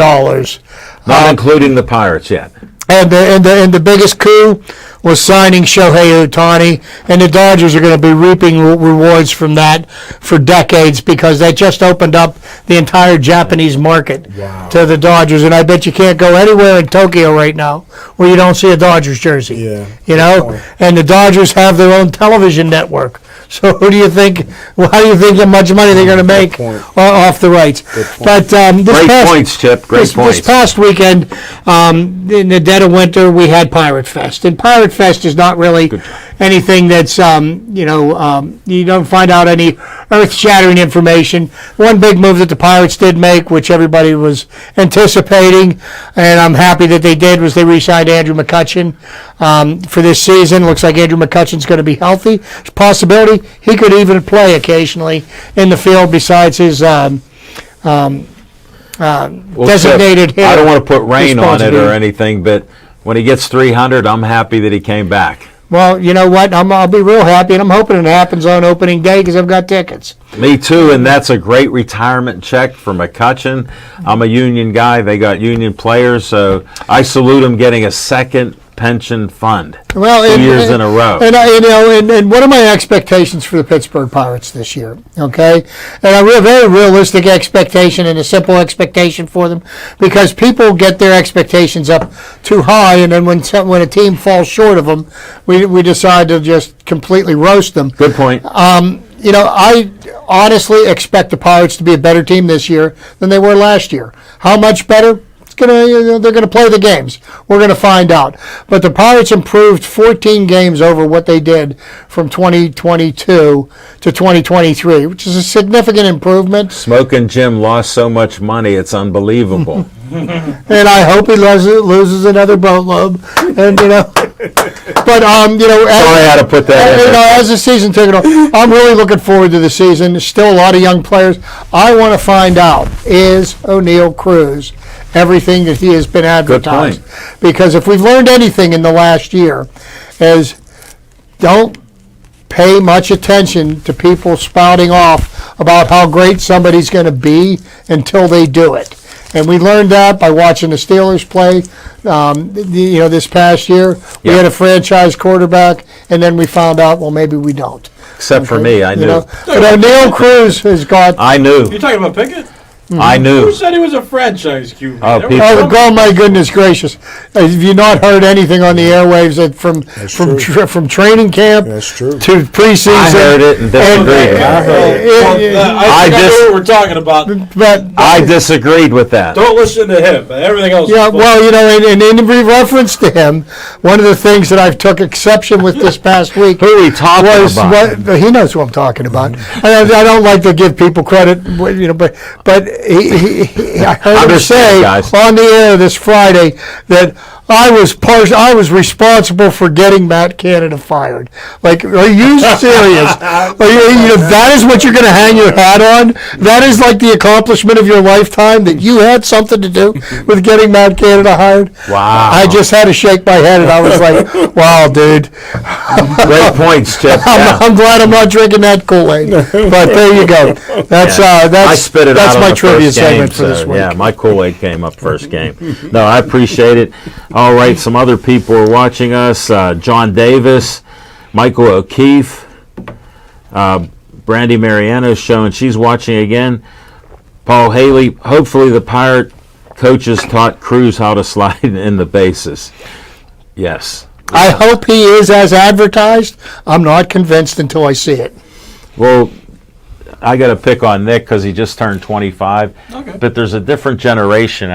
Not including the Pirates yet. And the biggest coup was signing Shohei Ohtani, and the Dodgers are going to be reaping rewards from that for decades because that just opened up the entire Japanese market to the Dodgers. And I bet you can't go anywhere in Tokyo right now where you don't see a Dodgers jersey. Yeah. You know, and the Dodgers have their own television network. So who do you think? Well, how do you think how much money they're going to make off the rights? But great points, Chip. Great points. This past weekend, in the dead of winter, we had Pirate Fest, and Pirate Fest is not really anything that's you don't find out any earth-shattering information. One big move that the Pirates did make, which everybody was anticipating, and I'm happy that they did, was they re-signed Andrew McCutchen for this season. Looks like Andrew McCutchen's going to be healthy. There's a possibility he could even play occasionally in the field besides his designated hitter. I don't want to put rain on it or anything, but when he gets 300, I'm happy that he came back. Well, you know what? I'll be real happy, and I'm hoping it happens on opening day because I've got tickets. Me too, and that's a great retirement check for McCutchen. I'm a union guy. They got union players, so I salute him getting a second pension fund 2 years in a row. And what are my expectations for the Pittsburgh Pirates this year? Okay, and a very realistic expectation and a simple expectation for them, because people get their expectations up too high, and then when a team falls short of them, we decide to just completely roast them. Good point. I honestly expect the Pirates to be a better team this year than they were last year. How much better? They're going to play the games. We're going to find out. But the Pirates improved 14 games over what they did from 2022 to 2023, which is a significant improvement. Smoking Jim lost so much money, it's unbelievable. And I hope he loses another boatload. And but sorry, I had to put that in there. As the season took it on, I'm really looking forward to the season. There's still a lot of young players. I want to find out, is O'Neal Cruz everything that he has been advertised? Good point. Because if we've learned anything in the last year, is don't pay much attention to people spouting off about how great somebody's going to be until they do it. And we learned that by watching the Steelers play. This past year, we had a franchise quarterback, and then we found out, well, maybe we don't. Except for me, I knew. But O'Neal Cruz has got. I knew. You're talking about Pickett? I knew. Who said he was a franchise QB? Oh, my goodness gracious! Have you not heard anything on the airwaves from training camp to preseason? I heard it and disagreed. I know what we're talking about. But I disagreed with that. Don't listen to him. But everything else. Yeah, well, in reference to him, one of the things that I've took exception with this past week. Who are we talking about? He knows who I'm talking about. I don't like to give people credit, but. I heard him say on the air this Friday that I was responsible for getting Matt Canada fired. Like, are you serious? That is what you're going to hang your hat on? That is like the accomplishment of your lifetime, that you had something to do with getting Matt Canada hired? Wow. I just had to shake my head, and I was like, wow, dude. Great points, Chip. I'm glad I'm not drinking that Kool-Aid. But there you go. I spit it out on my the trivia first game, segment for this week. Yeah, my Kool-Aid came up first game. No, I appreciate it. All right, some other people are watching us. John Davis, Michael O'Keefe, Brandy Mariano's showing she's watching again. Paul Haley, hopefully the Pirate coaches taught Cruz how to slide in the bases. Yes. I hope he is as advertised. I'm not convinced until I see it. Well, I got to pick on Nick because he just turned 25. Okay. But there's a different generation.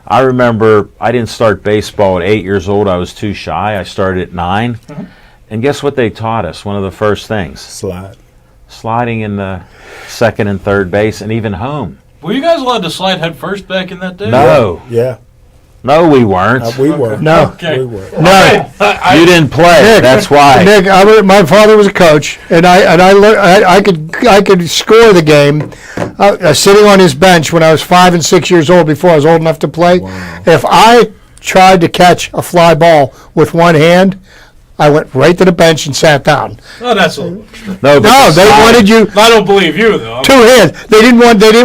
I remember I didn't start baseball at 8 years old. I was too shy. I started at 9. Mm-hmm. And guess what they taught us? One of the first things. Sliding in the second and third base and even home. Were you guys allowed to slide head first back in that day? No. Yeah. No, we weren't. We were. No. Okay. We were. No. You didn't play. Nick, That's why. Nick, my father was a coach, and I could score the game sitting on his bench when I was 5 and 6 years old before I was old enough to play. Wow. If I tried to catch a fly ball with one hand, I went right to the bench and sat down. Oh, that's a little. No, They wanted you I don't believe you though. 2 hands. They didn't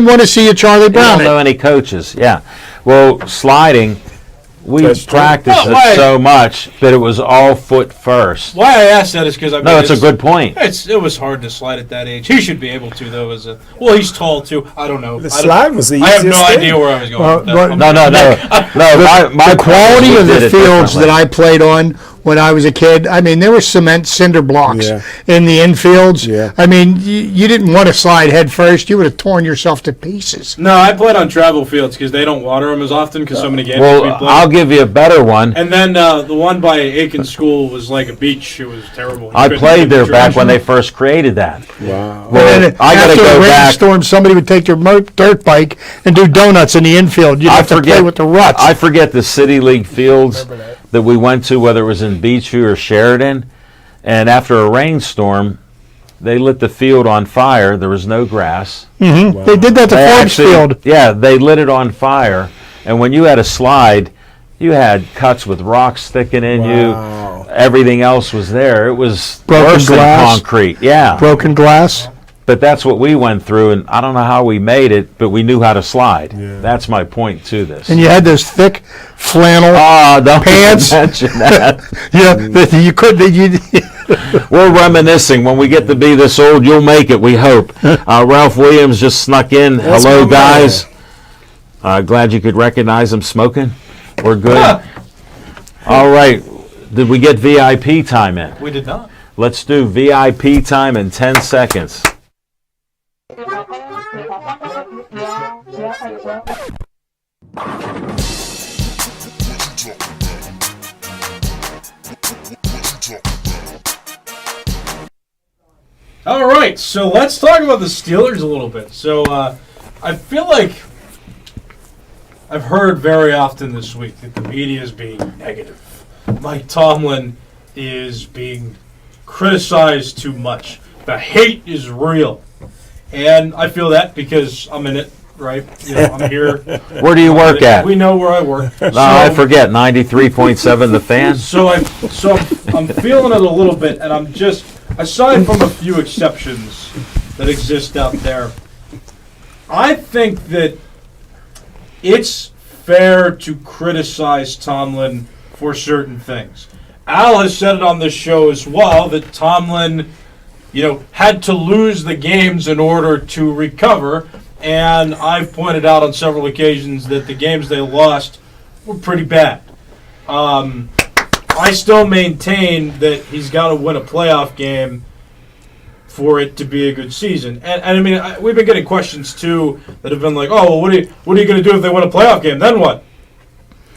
want to see you Charlie I Brown don't know any coaches. Yeah. Well, sliding, we That's true. practiced Well, why- it so much that it was all foot first. Why I asked that is because No, it's a good point. It was hard to slide at that age. He should be able to though. Well, he's tall too. I don't know. The slide was the I have easiest no thing. idea where I was going. Well, with that. well, No. My the quality of the fields that I played on when I was a kid, I mean, there were cement cinder blocks Yeah. in the infields. Yeah. I mean, you didn't want to slide head first. You would have torn yourself to pieces. No, I played on travel fields because they don't water them as often because so many games we Well, play. I'll give you a better one. And then the one by Aiken School was like a beach. It was terrible. You I couldn't played get the there back when they direction. first created that. Wow. Well, And then I got to after go a back. rainstorm, somebody would take their dirt bike and do donuts in the infield. You'd have to play with the ruts. I forget the City League fields that we went to, whether it was in Beachview or Sheridan. And after a rainstorm, they lit the field on fire. There was no grass. They did that to They Forbes actually- Field. Yeah, they lit it on fire. And when you had a slide, you had cuts with rocks sticking in Wow. you. Everything else was there. It was Broken worse than glass. concrete. Yeah. Broken glass. But that's what we went through, and I don't know how we made it, but we knew how to slide. That's my point to this. And you had those thick flannel Don't pants. mention that. that you couldn't. We're reminiscing. When we get to be this old, you'll make it, we hope. Ralph Williams just snuck in. That's Hello, my guys. Glad you could recognize him smoking. We're good. All right. Did we get VIP time in? We did not. Let's do VIP time in 10 seconds. All right, so let's talk about the Steelers a little bit. So I feel like I've heard very often this week that the media is being negative. Mike Tomlin is being criticized too much. The hate is real. And I feel that because I'm in it, right? You know, I'm here. Where do you work at? We know where I work. No, I forget. 93.7 The Fan. So I'm feeling it a little bit, and I'm just, aside from a few exceptions that exist out there, I think that it's fair to criticize Tomlin for certain things. Al has said it on this show as well that Tomlin, had to lose the games in order to recover, and I've pointed out on several occasions that the games they lost were pretty bad. I still maintain that he's got to win a playoff game for it to be a good season. And I mean, we've been getting questions too that have been like, "Oh, well, what are you going to do if they win a playoff game? Then what?"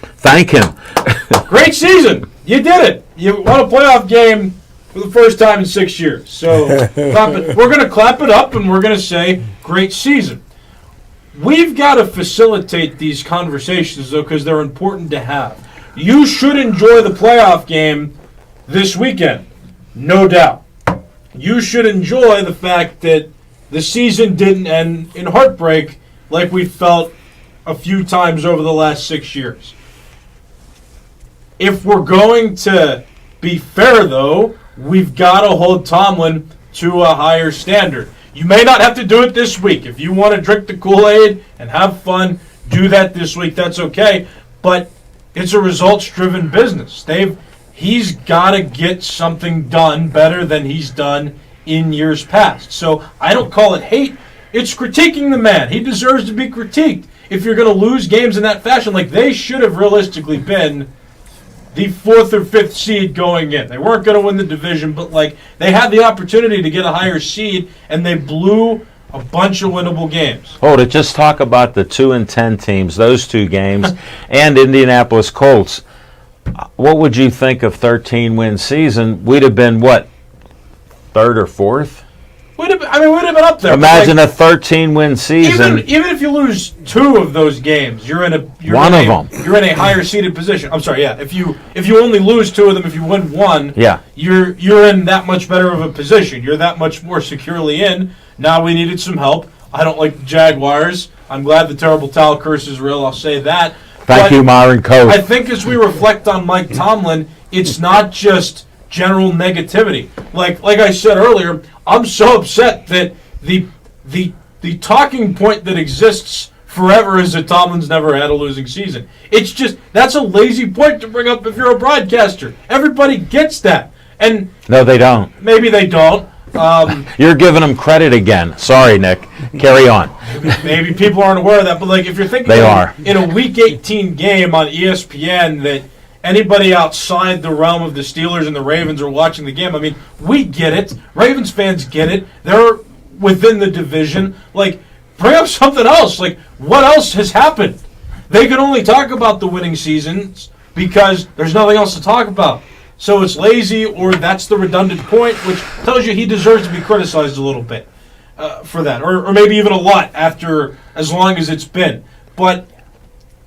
Thank him. Great season. You did it. You won a playoff game for the first time in 6 years. So we're going to clap it up and we're going to say, great season. We've got to facilitate these conversations, though, because they're important to have. You should enjoy the playoff game this weekend, no doubt. You should enjoy the fact that the season didn't end in heartbreak like we felt a few times over the last 6 years. If we're going to be fair, though, we've got to hold Tomlin to a higher standard. You may not have to do it this week. If you want to drink the Kool-Aid and have fun, do that this week. That's okay. But it's a results-driven business. He's got to get something done better than he's done in years past. So I don't call it hate. It's critiquing the man. He deserves to be critiqued. If you're going to lose games in that fashion, like they should have realistically been the 4th or 5th seed going in. They weren't going to win the division, but they had the opportunity to get a higher seed, and they blew a bunch of winnable games. Hold it. Just talk about the 2-10 teams, those 2 games, and Indianapolis Colts. What would you think of 13-win season? We'd have been, what, 3rd or 4th? we'd have been up there. Imagine a 13-win season. Even if you lose 2 of those games, you're in a higher seeded position. I'm sorry, yeah. If you only lose 2 of them, if you win 1, Yeah. you're in that much better of a position. You're that much more securely in. Now we needed some help. I don't like the Jaguars. I'm glad the terrible towel curse is real. I'll say that. Thank you, Myron Coach. I think as we reflect on Mike Tomlin, it's not just general negativity. Like I said earlier, I'm so upset that the talking point that exists forever is that Tomlin's never had a losing season. It's just, that's a lazy point to bring up if you're a broadcaster. Everybody gets that. And no, they don't. Maybe they don't. You're giving them credit again. Sorry, Nick. Carry on. Maybe people aren't aware of that, but like if you're thinking in a Week 18 game on ESPN that anybody outside the realm of the Steelers and the Ravens are watching the game, I mean, we get it. Ravens fans get it. They're within the division. Like, bring up something else. Like, what else has happened? They can only talk about the winning seasons because there's nothing else to talk about. So it's lazy, or that's the redundant point, which tells you he deserves to be criticized a little bit for that, or maybe even a lot after as long as it's been. But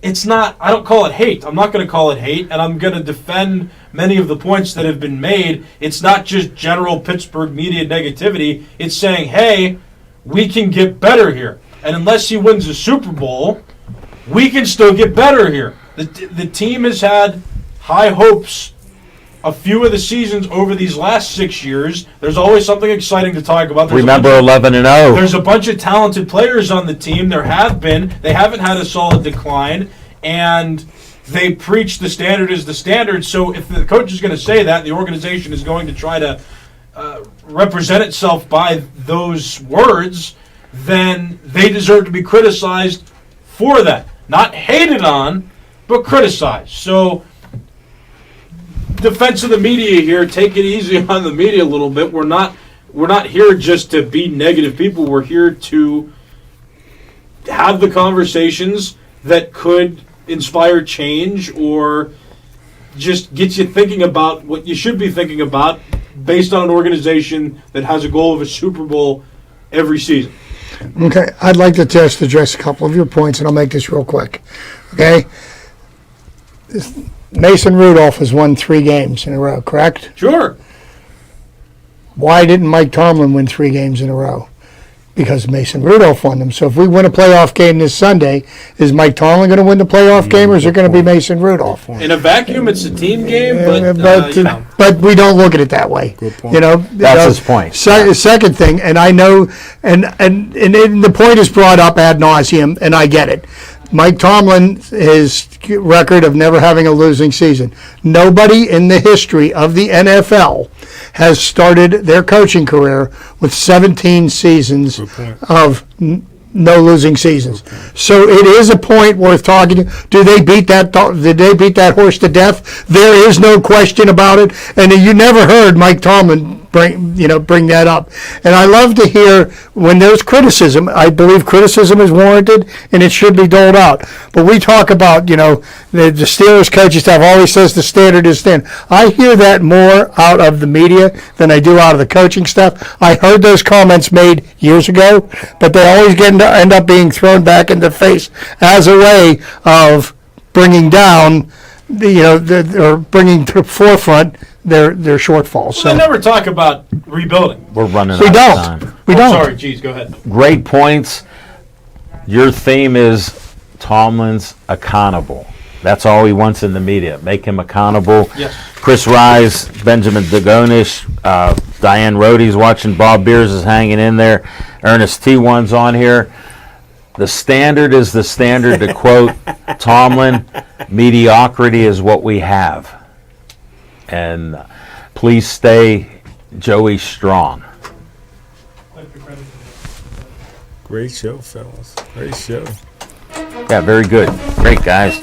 it's not, I don't call it hate. I'm not going to call it hate, and I'm going to defend many of the points that have been made. It's not just general Pittsburgh media negativity. It's saying, hey, we can get better here. And unless he wins a Super Bowl, we can still get better here. The team has had high hopes a few of the seasons over these last 6 years. There's always something exciting to talk about. Remember 11-0. There's a bunch of talented players on the team. There have been. They haven't had a solid decline, and they preach the standard is the standard. So if the coach is going to say that, the organization is going to try to represent itself by those words, then they deserve to be criticized for that. Not hated on, but criticized. So defense of the media here, take it easy on the media a little bit. We're not here just to be negative people. We're here to have the conversations that could inspire change or just get you thinking about what you should be thinking about based on an organization that has a goal of a Super Bowl every season. Okay, I'd like to just address a couple of your points, and I'll make this real quick. Okay? Mason Rudolph has won 3 games in a row, correct? Sure. Why didn't Mike Tomlin win 3 games in a row? Because Mason Rudolph won them. So if we win a playoff game this Sunday, is Mike Tomlin going to win the playoff game, or is it going to be Mason Rudolph? In a vacuum, it's a team game, but we don't look at it that way. Good point. You know, That's his point. Second thing, and I know, and the point is brought up ad nauseum, and I get it. Mike Tomlin, his record of never having a losing season. Nobody in the history of the NFL has started their coaching career with 17 seasons of no losing seasons. So it is a point worth talking. Did they beat that horse to death? There is no question about it. And you never heard Mike Tomlin bring that up. And I love to hear when there's criticism. I believe criticism is warranted and it should be doled out. But we talk about, the Steelers coaching staff always says the standard is standard. I hear that more out of the media than I do out of the coaching staff. I heard those comments made years ago, but they always end up being thrown back in the face as a way of bringing down or bringing to the forefront their shortfalls. So they never talk about rebuilding. We're running We out don't. of time. We don't. Sorry, geez, go ahead. Great points. Your theme is Tomlin's accountable. That's all he wants in the media. Make him accountable. Yes. Chris Rise, Benjamin Dagonish, Diane Rohde's watching. Bob Beers is hanging in there. Ernest T1's on here. The standard is the standard, to quote Tomlin. Mediocrity is what we have. And please stay Joey strong. Great show, fellas. Great show. Yeah, very good. Great, guys.